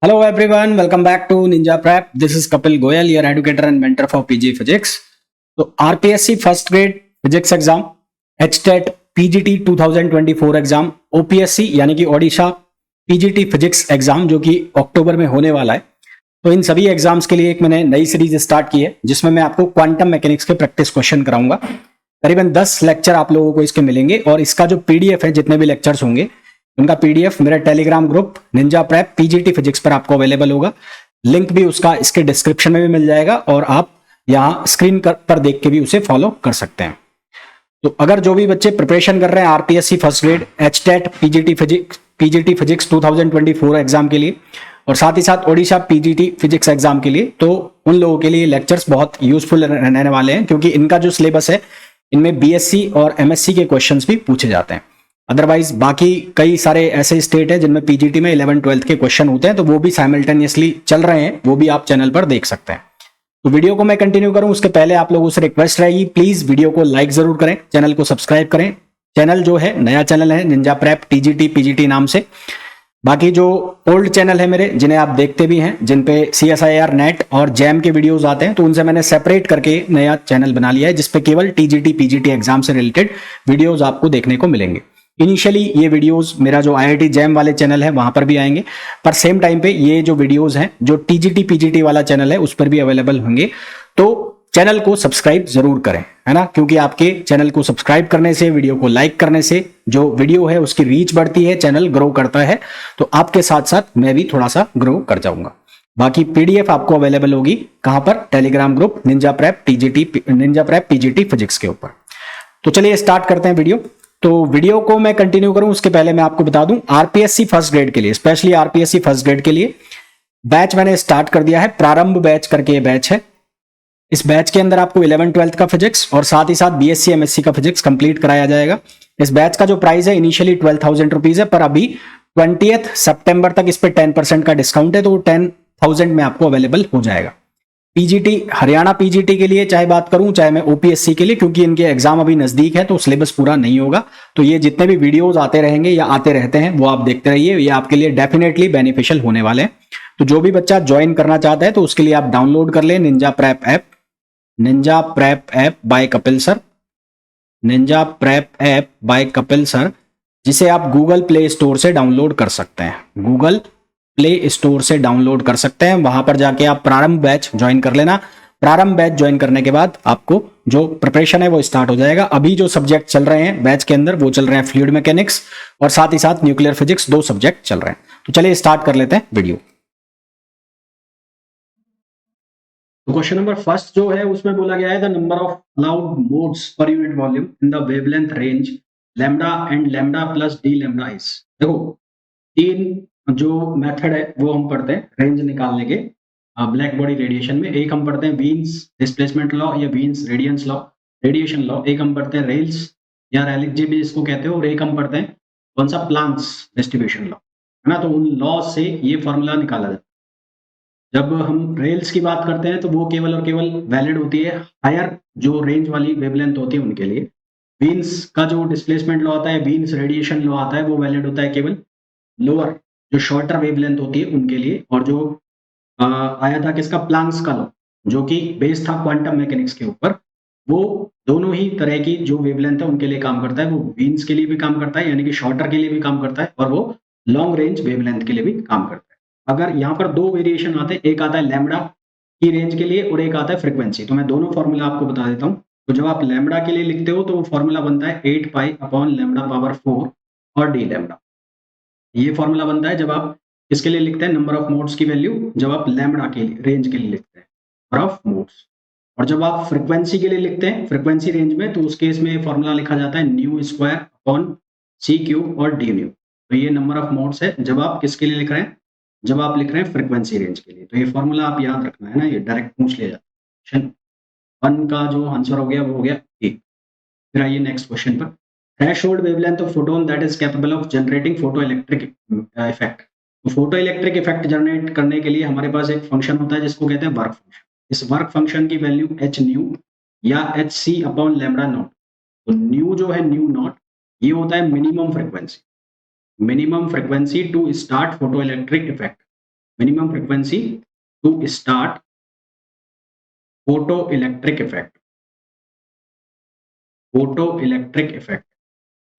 Hello everyone, welcome back to Ninja Prep. This is Kapil Goyal, your educator and mentor for PG Physics. तो RPSC first grade physics exam, HTET PGT 2024 exam, OPSC यानी कि Odisha PGT physics exam जो कि अक्टूबर में होने वाला है। तो इन सभी एग्जाम्स के लिए एक मैंने नई सीरीज स्टार्ट की है जिसमें मैं आपको क्वांटम मैकेनिक्स के प्रैक्टिस क्वेश्चन कराऊंगा। करीबन 10 लेक्चर आप लोगों को इसके मिलेंगे और इसका जो पीडीएफ है, जितने भी लेक्चर्स होंगे उनका पीडीएफ मेरे Telegram group Ninja prep PGT physics पर आपको अवेलेबल होगा। लिंक भी उसका इसके डिस्क्रिप्शन में भी मिल जाएगा और आप यहाँ स्क्रीन पर देख के भी उसे फॉलो कर सकते हैं। तो अगर जो भी बच्चे प्रिपरेशन कर रहे हैं RPSC first grade, HTET PGT physics 2024 exam के लिए और साथ ही साथ ओडिशा पीजीटी फिजिक्स एग्जाम के लिए, तो उन लोगों के लिए लेक्चर्स बहुत यूजफुल रहने वाले हैं क्योंकि इनका जो सिलेबस है इनमें बीएससी और एमएससी के क्वेश्चंस भी पूछे जाते हैं। अदरवाइज बाकी कई सारे ऐसे स्टेट है जिनमें पीजीटी में 11-12 के क्वेश्चन होते हैं, तो वो भी साइमल्टेनियसली चल रहे हैं, वो भी आप चैनल पर देख सकते हैं। तो वीडियो को मैं कंटिन्यू करूं उसके पहले आप लोगों से रिक्वेस्ट रहेगी, प्लीज वीडियो को लाइक जरूर करें, चैनल को सब्सक्राइब करें। चैनल जो है नया चैनल है निंजा प्रेप टीजीटी पीजीटी नाम से। बाकी जो ओल्ड चैनल है मेरे जिन्हें आप देखते भी हैं, जिन पे CSIR नेट और जैम के वीडियोस आते हैं, तो उनसे मैंने सेपरेट करके नया चैनल बना लिया है जिसपे केवल टीजीटी पीजीटी एग्जाम से रिलेटेड वीडियोस आपको देखने को मिलेंगे। इनिशियली ये वीडियोस मेरा जो IIT जैम वाले चैनल है वहां पर भी आएंगे, पर सेम टाइम पे ये जो वीडियोस हैं जो टीजीटी पीजीटी वाला चैनल है उस पर भी अवेलेबल होंगे। तो चैनल को सब्सक्राइब जरूर करें, है ना, क्योंकि आपके चैनल को सब्सक्राइब करने से, वीडियो को लाइक करने से जो वीडियो है उसकी रीच बढ़ती है, चैनल ग्रो करता है, तो आपके साथ साथ मैं भी थोड़ा सा ग्रो कर जाऊंगा। बाकी पीडीएफ आपको अवेलेबल होगी कहां पर, Telegram group Ninja prep PGT physics के ऊपर। तो चलिए स्टार्ट करते हैं वीडियो। तो वीडियो को मैं कंटिन्यू करूं उसके पहले मैं आपको बता दूं आरपीएससी फर्स्ट ग्रेड के लिए, स्पेशली आरपीएससी फर्स्ट ग्रेड के लिए बैच मैंने स्टार्ट कर दिया है। प्रारंभ बैच करके ये बैच है। इस बैच के अंदर आपको 11-12 का फिजिक्स और साथ ही साथ बीएससी एमएससी का फिजिक्स कंप्लीट कराया जाएगा। इस बैच का जो प्राइस है इनिशियली 12,000 रुपीज है, पर अभी 20 सितंबर तक इस पे 10% का डिस्काउंट है, तो 10,000 में आपको अवेलेबल हो जाएगा। पीजीटी, हरियाणा पीजीटी के लिए चाहे बात करूं चाहे मैं ओपीएससी के लिए, क्योंकि इनके एग्जाम अभी नजदीक है तो सिलेबस पूरा नहीं होगा, तो ये जितने भी वीडियोस आते रहेंगे या आते रहते हैं वो आप देखते रहिए, ये आपके लिए डेफिनेटली बेनिफिशियल होने वाले हैं। तो जो भी बच्चा ज्वाइन करना चाहता है तो उसके लिए आप डाउनलोड कर लें Ninja prep app by Kapil sir, Ninja prep app by Kapil sir, जिसे आप गूगल प्ले स्टोर से डाउनलोड कर सकते हैं, गूगल प्ले स्टोर से डाउनलोड कर सकते हैं। वहां पर जाके आप प्रारंभ बैच ज्वाइन कर लेना। प्रारंभ बैच ज्वाइन करने के बाद आपको जो प्रिपरेशन है वो स्टार्ट हो जाएगा। अभी जो सब्जेक्ट चल रहे हैं बैच के अंदर वो चल रहे हैं फ्लूइड मैकेनिक्स और साथ ही साथ न्यूक्लियर फिजिक्स, 2 सब्जेक्ट चल रहे हैं। तो चलिए स्टार्ट कर लेते हैं वीडियो। तो क्वेश्चन नंबर फर्स्ट जो है उसमें बोला गया है the number of allowed modes per unit volume in the wavelength range lambda and lambda plus D lambda is. देखो, 3 जो मेथड है वो हम पढ़ते हैं रेंज निकालने के ब्लैक बॉडी रेडिएशन में। एक हम पढ़ते हैं वीन्स डिस्प्लेसमेंट लॉ या Wien's radiance law, radiation law. एक हम पढ़ते हैं रेल्स या रेलिक जी भी इसको कहते हो, और एक हम पढ़ते हैं कौन सा, प्लांक्स डिस्ट्रीब्यूशन लॉ, है ना। तो उन लॉ से ये फॉर्मूला निकाला जाता है। जब हम रेल्स की बात करते हैं तो वो केवल और केवल वैलिड होती है हायर जो रेंज वाली वेवलेंथ होती है उनके लिए। वीन्स का जो डिस्प्लेसमेंट लॉ आता है, वीन्स रेडिएशन लॉ आता है, वो वैलिड होता है केवल लोअर जो शॉर्टर वेवलेंथ होती है उनके लिए। और जो आया था किसका, प्लांक्स का लॉ, जो कि बेस्ड था क्वांटम मैकेनिक्स के ऊपर, वो दोनों ही तरह की जो वेवलेंथ है उनके लिए काम करता है। वो वीन्स के लिए भी काम करता है यानी कि शॉर्टर के लिए भी काम करता है, और वो लॉन्ग रेंज वेवलेंथ के लिए भी काम करता है। अगर यहाँ पर 2 वेरिएशन आते हैं, एक आता है लैम्बडा की रेंज के लिए और एक आता है फ्रीक्वेंसी। तो मैं दोनों फॉर्मूला आपको बता देता हूँ। तो जब आप लैम्बडा के लिए लिखते हो तो वो फॉर्मूला बनता है 8 पाई अपॉन लैम्बडा पावर 4 और डी लैम्बडा। ये फॉर्मूला बनता है जब आप इसके लिए लिखते हैं नंबर ऑफ मोड्स की वैल्यू, जब आप लैम्बडा के लिए रेंज के लिए लिखते हैं नंबर ऑफ मोड्स। और जब आप फ्रीक्वेंसी के लिए लिखते हैं फ्रीक्वेंसी रेंज में, तो उस केस में फॉर्मूला लिखा जाता है nu square upon c q और डी न्यू। तो ये नंबर ऑफ मोड्स है जब आप किसके लिए लिख रहे हैं, जब आप लिख रहे हैं फ्रीक्वेंसी रेंज के लिए। तो ये फॉर्मूला आप याद रखना है ना, ये डायरेक्ट पूछ लिया जाता है। 1 का जो आंसर हो गया वो हो गया ए। फिर आइए नेक्स्ट क्वेश्चन पर। Threshold wavelength of photon that is capable of generating photo electric effect. तो फोटो इलेक्ट्रिक इफेक्ट जनरेट करने के लिए हमारे पास एक फंक्शन होता है जिसको कहते हैं वर्क फंक्शन। इस वर्क फंक्शन की वैल्यू एच न्यू या h c upon lambda not. तो न्यू जो है न्यू नॉट, ये होता है minimum frequency to start photoelectric effect. Minimum frequency to start photoelectric effect, photoelectric effect,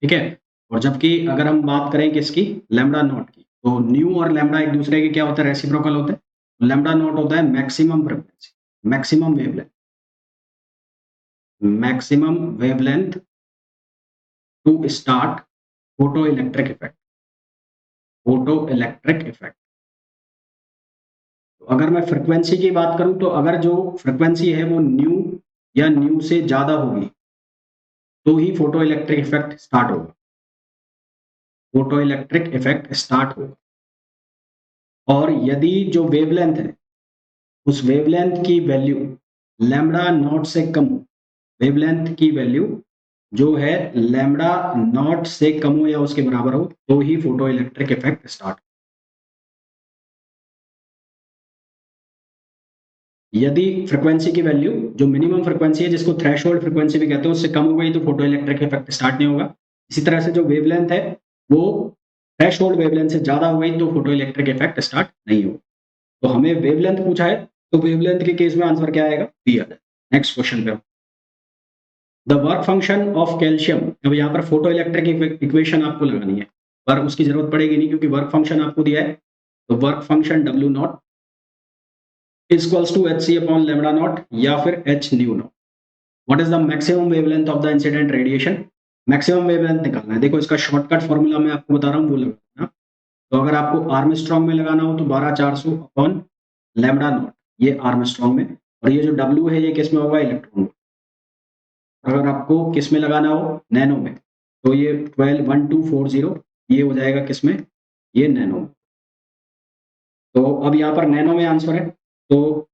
ठीक है। और जबकि अगर हम बात करें किसकी, लैम्डा नॉट की, तो न्यू और लैम्डा एक दूसरे के क्या होता है, रेसिप्रोकल होते हैं। लैम्डा नॉट होता है maximum frequency, maximum wavelength, maximum wavelength to start photoelectric effect, photoelectric effect. तो अगर मैं फ्रीक्वेंसी की बात करूं, तो अगर जो फ्रीक्वेंसी है वो न्यू या न्यू से ज्यादा होगी तो ही फोटो इलेक्ट्रिक इफेक्ट स्टार्ट होगा, फोटो इलेक्ट्रिक इफेक्ट स्टार्ट होगा। और यदि जो वेवलेंथ है उस वेवलेंथ की वैल्यू लैम्डा नॉट से कम हो, वेवलेंथ की वैल्यू जो है लैम्डा नॉट से कम हो या उसके बराबर हो, तो ही फोटो इलेक्ट्रिक इफेक्ट स्टार्ट। यदि फ्रीक्वेंसी की वैल्यू जो मिनिमम फ्रीक्वेंसी है, जिसको थ्रेशोल्ड फ्रीक्वेंसी भी कहते हैं, उससे कम हो गई तो फोटो इलेक्ट्रिक इफेक्ट स्टार्ट नहीं होगा। इसी तरह से जो वेवलेंथ है वो थ्रेशोल्ड वेवलेंथ से ज्यादा हो गई तो फोटो इलेक्ट्रिक इफेक्ट स्टार्ट नहीं होगा। तो हमें वेवलेंथ पूछा है, तो वेवलेंथ के केस में आंसर क्या आएगा, बी आ जाए। नेक्स्ट क्वेश्चन पे, the work function of calcium. अब यहाँ पर फोटो इलेक्ट्रिक इक्वेशन आपको लगानी है, पर उसकी जरूरत पड़ेगी नहीं क्योंकि वर्क फंक्शन आपको दिया है। तो work function W not equals to h c upon lambda not या फिर h nu not. What is the maximum wavelength of the incident radiation, maximum wavelength निकालना है। देखो इसका शॉर्टकट फॉर्मूला मैं आपको बता रहा हूँ, वो लगाना। तो अगर आपको आर्मस्ट्रॉन्ग में लगाना हो तो 12400 अपॉन लेमडा नॉट, ये आर्मस्ट्रॉन्ग में, और ये जो डब्ल्यू है ये किस में होगा, इलेक्ट्रॉन में। अगर आपको किस में लगाना हो, नैनो में, तो ये 121240 ये हो जाएगा किस में, ये नैनो में। तो अब यहाँ पर नैनो में आंसर है, तो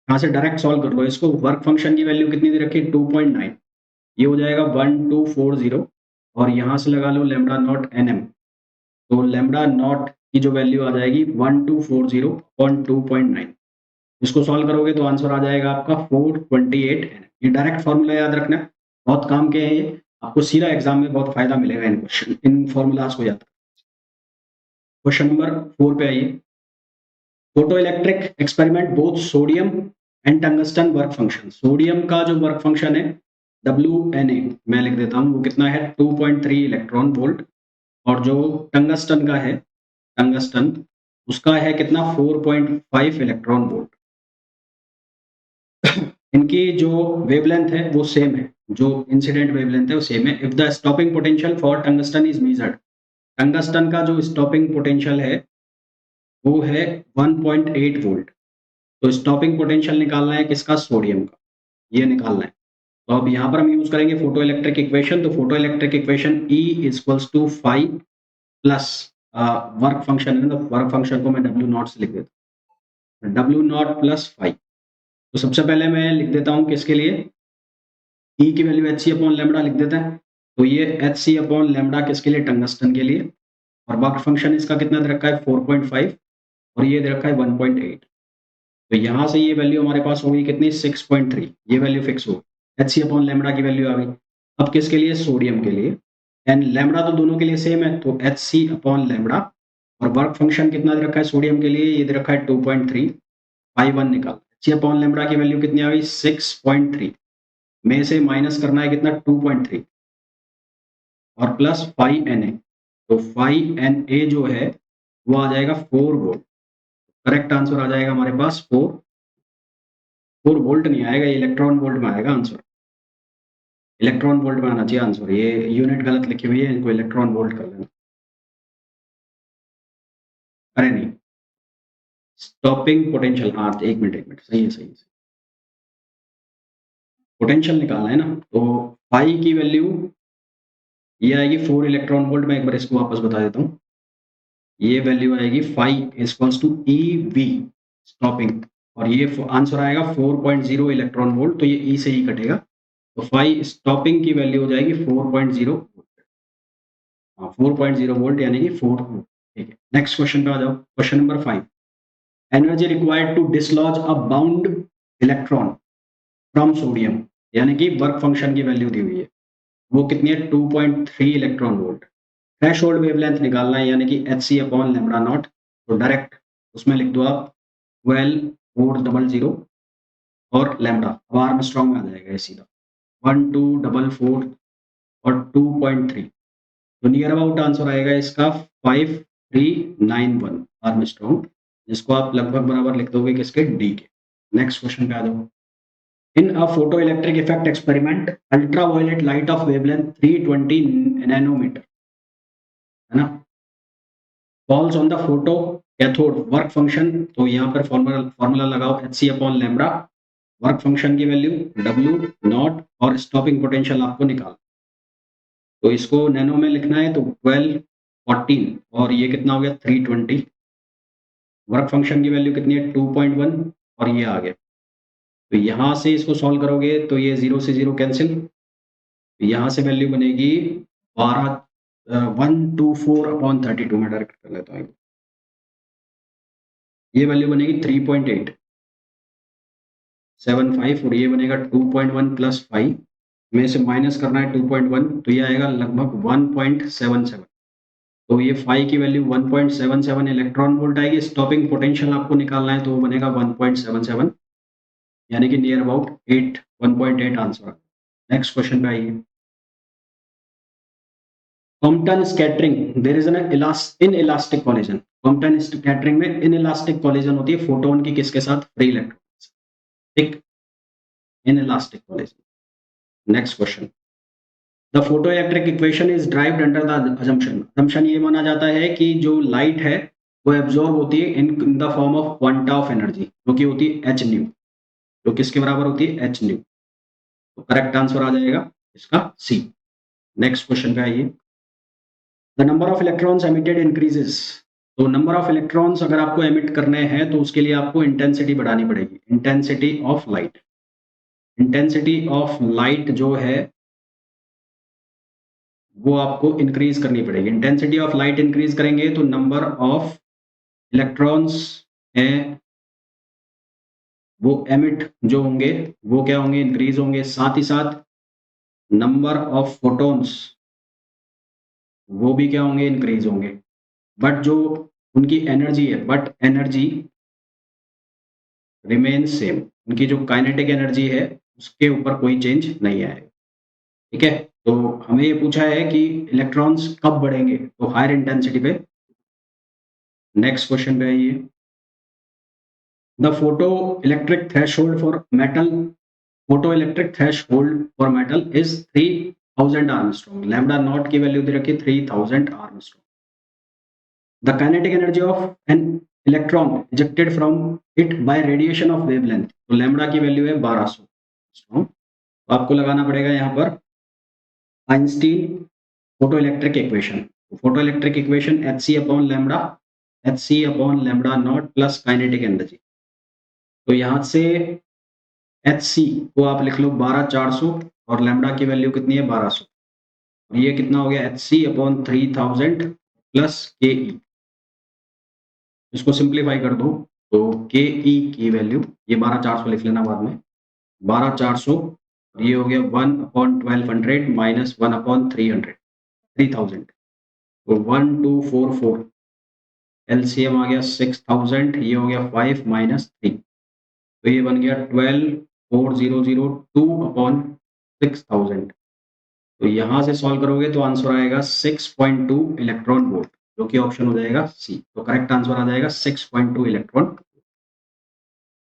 यहाँ से डायरेक्ट सॉल्व कर लो इसको। वर्क फंक्शन की वैल्यू कितनी दे रखी है, 2.9, ये हो जाएगा 1240, और यहाँ से लगा लो लेमडा नॉट एन एम, तो लेमडा नॉट की जो वैल्यू आ जाएगी 1240/2.9। इसको सॉल्व करोगे तो आंसर आ जाएगा आपका 428 एन। ये डायरेक्ट फॉर्मूला याद रखना, बहुत काम के हैं ये, आपको सीधा एग्जाम में बहुत फायदा मिलेगा इन क्वेश्चन, इन फॉर्मूलाज को याद। क्वेश्चन नंबर 4 पे आइए। Photo electric experiment both sodium and tungsten work function. Sodium का जो वर्क फंक्शन है WNA मैं लिख देता हूँ, वो कितना है 2.3 इलेक्ट्रॉन वोल्ट, और जो टंगस्टन का है, टंगस्टन उसका है कितना 4.5 इलेक्ट्रॉन वोल्ट। इनकी जो वेवलेंथ है वो सेम है, जो इंसिडेंट वेवलेंथ है वो सेम है। If the stopping potential for tungsten is measured, tungsten का जो स्टॉपिंग पोटेंशियल है वो है 1.8 वोल्ट। तो स्टॉपिंग पोटेंशियल निकालना है किसका, सोडियम का, ये निकालना है। तो अब यहाँ पर हम यूज करेंगे फोटो इलेक्ट्रिक इक्वेशन। तो photoelectric equation E equals to 5 plus work function है, तो वर्क फंक्शन को मैं डब्ल्यू नॉट से लिख देता हूँ, डब्ल्यू नॉट प्लस 5। तो सबसे पहले मैं लिख देता हूँ किसके लिए, E की value h c upon lambda लिख देता है। तो ये एच सी अपॉन लेमडा किसके लिए, टंगस्टन के लिए, और वर्क फंक्शन इसका कितना दे रखा है 4.5, और ये दे रखा है 1.8। तो यहाँ से ये वैल्यू हमारे पास होगी कितनी 6.3, ये वैल्यू फिक्स होगी। एच सी अपॉन लेमडा की वैल्यू आ गई। अब किसके लिए, सोडियम के लिए, एंड लेमडा तो दोनों के लिए सेम है, तो एच सी अपॉन लेमडा, और वर्क फंक्शन कितना दे रखा है सोडियम के लिए, ये दे रखा है 2.3, I1 निकाल। एच सी अपॉन लेमडा की वैल्यू कितनी आ गई 6.3, में से माइनस करना है कितना 2.3, और प्लस 5Na। तो 5Na जो है वो आ जाएगा 4 वोल्ट। करेक्ट आंसर आ जाएगा हमारे पास 4 वोल्ट नहीं आएगा, इलेक्ट्रॉन वोल्ट में आएगा आंसर। इलेक्ट्रॉन वोल्ट में आना चाहिए आंसर, ये यूनिट गलत लिखी हुई है, इनको इलेक्ट्रॉन वोल्ट कर लेना। अरे नहीं, स्टॉपिंग पोटेंशियल, हाँ एक मिनट सही है, सही है। पोटेंशियल निकालना है ना, तो फाई की वैल्यू ये आएगी 4 इलेक्ट्रॉन वोल्ट। मैं एक बार इसको वापस बता देता हूँ, ये वैल्यू आएगी phi equals to EV stopping, और ये आंसर आएगा 4.0 इलेक्ट्रॉन वोल्ट, तो ये E से ही कटेगा। तो फाई स्टॉपिंग की वैल्यू हो जाएगी 4.0 वोल्ट, 4.0 वोल्ट यानी कि 4 वोल्ट। ठीक है, नेक्स्ट क्वेश्चन पे आ जाओ। Question number 5, energy required to dislodge a bound electron from sodium, यानी कि वर्क फंक्शन की वैल्यू दी हुई है, वो कितनी है 2.3 इलेक्ट्रॉन वोल्ट। थ्रेशोल्ड वेवलेंथ निकालना है, यानी कि h c upon lambda not. तो डायरेक्ट उसमें लिख दो आप 12,400 और लैम्डा, अब आर्मस्ट्रॉन्ग में आ जाएगा ये सीधा 1244 और 2.3, तो नियर अबाउट आंसर आएगा इसका 5391 आर्मस्ट्रॉन्ग, जिसको आप लगभग बराबर लिख दोगे किसके, डी के। नेक्स्ट क्वेश्चन पे आ जाओ। इन अ photoelectric effect experiment, ultraviolet light of wavelength 320 nanometer, है ना, falls on the photo cathode work function, तो यहाँ पर फॉर्मूला लगाओ hc upon lambda, work function की वैल्यू W नॉट और स्टॉपिंग पोटेंशियल आपको निकाल, तो इसको नैनो में लिखना है तो 12 14 और ये कितना हो गया 320, वर्क फंक्शन की वैल्यू कितनी है 2.1 और ये आ गया, तो यहाँ से इसको सॉल्व करोगे तो ये 0 से 0 कैंसिल, यहाँ से वैल्यू बनेगी 124 अपॉन 32 में डायरेक्ट कर लेता हूँ, ये वैल्यू बनेगी 3.875 और ये बनेगा 2.1 प्लस 5 में से माइनस करना है 2.1, तो ये आएगा लगभग 1.77, तो ये 5 की वैल्यू 1.77 इलेक्ट्रॉन वोल्ट आएगी, स्टॉपिंग पोटेंशियल आपको निकालना है तो वो बनेगा 1.77, यानी कि near about 1.8 answer. Next question पे आइए। Compton scattering, there is an inelastic collision, Compton scattering में inelastic collision होती है फोटोन की किसके साथ, फ्री इलेक्ट्रॉन, ठीक, inelastic collision। Next question, the photoelectric equation is derived under the assumption ये माना जाता है कि जो लाइट है वो एब्जॉर्ब होती है in the form of quanta of energy, जो कि होती है एच न्यू, जो किसके बराबर होती है एच न्यू, तो करेक्ट आंसर आ जाएगा इसका सी। नेक्स्ट क्वेश्चन पे आइए। The number of electrons emitted increases, तो नंबर ऑफ इलेक्ट्रॉन्स अगर आपको एमिट करने हैं तो उसके लिए आपको इंटेंसिटी बढ़ानी पड़ेगी, intensity of light, intensity of light जो है वो आपको इंक्रीज करनी पड़ेगी, इंटेंसिटी ऑफ लाइट इंक्रीज करेंगे तो नंबर ऑफ इलेक्ट्रॉन्स हैं वो एमिट जो होंगे वो क्या होंगे, इंक्रीज होंगे, साथ ही साथ नंबर ऑफ फोटॉन्स वो भी क्या होंगे, इंक्रीज होंगे, बट जो उनकी एनर्जी है, बट एनर्जी रिमेन सेम, उनकी जो काइनेटिक एनर्जी है उसके ऊपर कोई चेंज नहीं आएगा, ठीक है। तो हमें ये पूछा है कि इलेक्ट्रॉन्स कब बढ़ेंगे, तो हायर इंटेंसिटी पे। नेक्स्ट क्वेश्चन पे आइए। The photo electric threshold for metal, photo electric threshold for metal is 3000 Armstrong, lambda naught की वैल्यू दे रखी 3000 Armstrong. The kinetic energy of an electron ejected from it by radiation of wavelength, तो lambda की value है 1200, तो आपको लगाना पड़ेगा यहाँ पर Einstein photo electric equation, photo electric equation Hc upon lambda, Hc upon lambda naught plus kinetic energy, तो यहाँ से Hc को आप लिख लो 12400 और लैम्डा की वैल्यू कितनी है 1200, और ये कितना हो गया Hc अपॉन 3000 प्लस के ई, इसको सिंप्लीफाई कर दो तो के ई की वैल्यू, ये 12400 लिख लेना बाद में, 12400 और ये हो गया 1/1200 माइनस 1/300 3000, तो 1244, एलसीएम आ गया 6000, ये हो गया 5 माइनस 3, तो ये बन गया 124002/6000, तो यहाँ से सॉल्व करोगे तो आंसर आएगा 6.2 इलेक्ट्रॉन वोल्ट, जो कि ऑप्शन हो जाएगा सी, तो करेक्ट आंसर आ जाएगा 6.2 electron.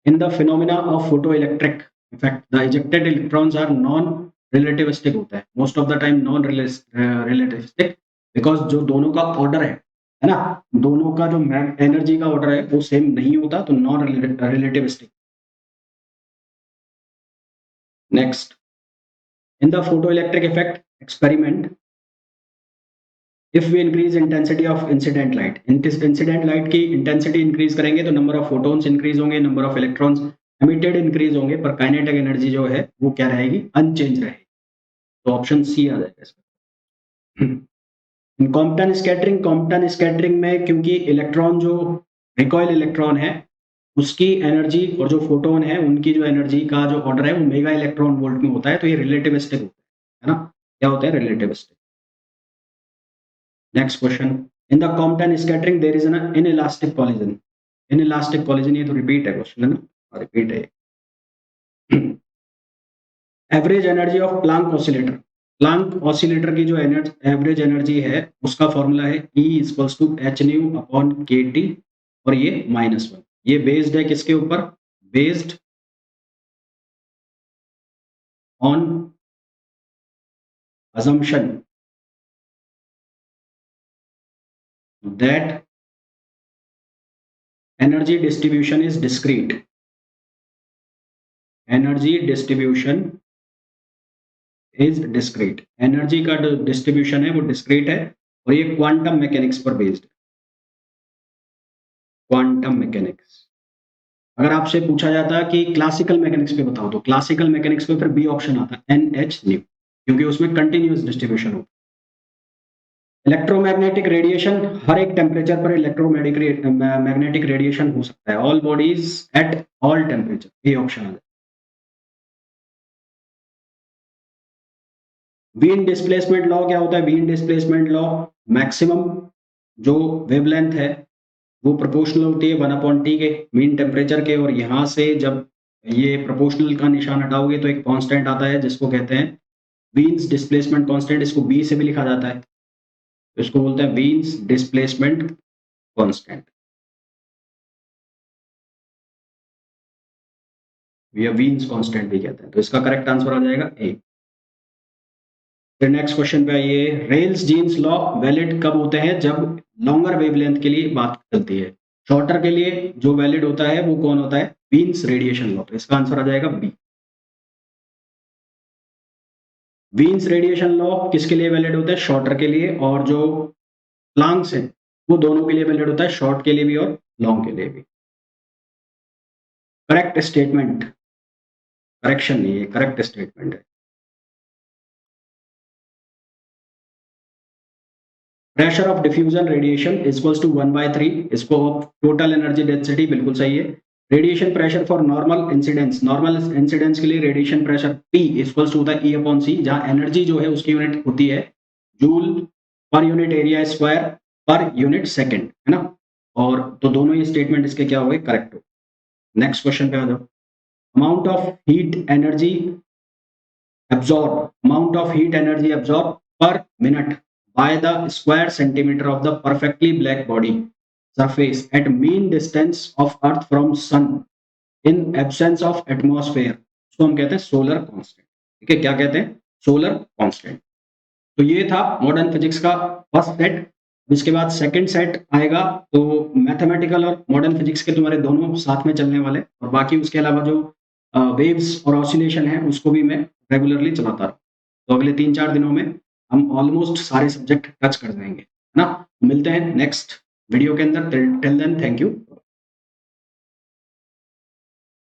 In the phenomena of photoelectric effect the ejected electrons are non relativistic होता है, most of the time non relativistic, because जो दोनों का ऑर्डर है ना, दोनों का जो एनर्जी का ऑर्डर है वो सेम नहीं होता, तो non relativistic. Next, in the photoelectric effect experiment if we increase intensity of incident light, incident light की इंटेंसिटी इंक्रीज करेंगे तो नंबर ऑफ फोटॉन्स इंक्रीज होंगे, number of electrons emitted increase होंगे, पर काइनेटिक एनर्जी जो है वो क्या रहेगी, अनचेंज रहेगी, तो ऑप्शन सी आ जाएगा इसमें। कॉम्पटन स्कैटरिंग में क्योंकि इलेक्ट्रॉन जो रिकॉइल इलेक्ट्रॉन है उसकी एनर्जी और जो फोटोन है उनकी जो एनर्जी का जो ऑर्डर है वो मेगा इलेक्ट्रॉन वोल्ट में होता है, तो ये रिलेटिविस्टिक होता है ना, क्या होता है, relativistic. Next question. In the Compton scattering, there is an inelastic collision. Inelastic collision, ये तो रिपीट है क्वेश्चन है ना, रिपीट है। Average energy of Planck oscillator, Planck oscillator की जो एवरेज एनर्जी है उसका फॉर्मूला है E equals to h nu upon k T, और ये -1। ये बेस्ड है किसके ऊपर? Based on assumption that energy distribution is discrete, energy distribution is discrete, energy का डिस्ट्रीब्यूशन है वो डिस्क्रीट है, और ये क्वांटम मैकेनिक्स पर बेस्ड है, क्वांटम मैकेनिक्स। अगर आपसे पूछा जाता कि क्लासिकल मैकेनिक्स पे बताओ, तो क्लासिकल मैकेनिक्स पे फिर बी ऑप्शन आता है NH न्यू, क्योंकि उसमें कंटिन्यूअस डिस्ट्रीब्यूशन होता है। इलेक्ट्रोमैग्नेटिक रेडिएशन, हर एक टेम्परेचर पर इलेक्ट्रोमैग्नेटिक रेडिएशन हो सकता है, all bodies at all temperature, ये ऑप्शन आ जाए। वीन डिस्प्लेसमेंट लॉ क्या होता है? वीन डिस्प्लेसमेंट लॉ, मैक्सिमम जो वेवलेंथ है वो प्रोपोर्शनल होती है 1/t के मीन टेम्परेचर के, और यहाँ से जब ये प्रोपोर्शनल का निशान हटाओगे तो एक कांस्टेंट आता है जिसको कहते हैं वीन्स डिस्प्लेसमेंट कांस्टेंट, इसको बी से भी लिखा जाता है, इसको बोलते हैं वीन्स डिस्प्लेसमेंट कांस्टेंट, या वीन्स कांस्टेंट भी कहते हैं। तो इसका करेक्ट आंसर आ जाएगा ए। फिर नेक्स्ट क्वेश्चन पे आइए, रेल्स जीन्स लॉ वैलिड कब होते हैं? जब लॉन्गर वेवलेंथ के लिए बात चलती है, शॉर्टर के लिए जो वैलिड होता है वो कौन होता है? Wien's radiation law. तो इसका आंसर आ जाएगा बी। वीन्स रेडिएशन लॉ किसके लिए वैलिड होता है? शॉर्टर के लिए, और जो प्लांक्स हैं वो दोनों के लिए वैलिड होता है, शॉर्ट के लिए भी और लॉन्ग के लिए भी। करेक्ट स्टेटमेंट, करेक्शन नहीं है, करेक्ट स्टेटमेंट है। Pressure of diffusion radiation equals to 1/3, इसको टोटल एनर्जी डेंसिटी, बिल्कुल सही है। Radiation pressure for normal incidence, normal incidence के लिए radiation pressure P equals to होता है E/C, जहां एनर्जी जो है उसकी यूनिट होती है joule per unit area square per unit second, है ना। और तो दोनों ही स्टेटमेंट इसके क्या हो गए? करेक्ट हो। नेक्स्ट क्वेश्चन पे आ जाओ। Amount of heat energy absorb पर minute by the square centimeter of the perfectly black body surface at mean distance of earth from sun in absence of atmosphere, उसको हम कहते हैं सोलर कांस्टेंट। ठीक है, क्या कहते हैं? Solar constant. तो ये था मॉडर्न फिजिक्स का फर्स्ट सेट। इसके बाद सेकंड सेट आएगा, तो मैथमेटिकल और मॉडर्न फिजिक्स के तुम्हारे दोनों साथ में चलने वाले, और बाकी उसके अलावा जो वेव्स और ऑसिलेशन है उसको भी मैं रेगुलरली चलाता रहूँ। तो अगले 3-4 दिनों में हम ऑलमोस्ट सारे सब्जेक्ट टच कर जाएंगे, है ना। मिलते हैं नेक्स्ट वीडियो के अंदर। Till then, thank you.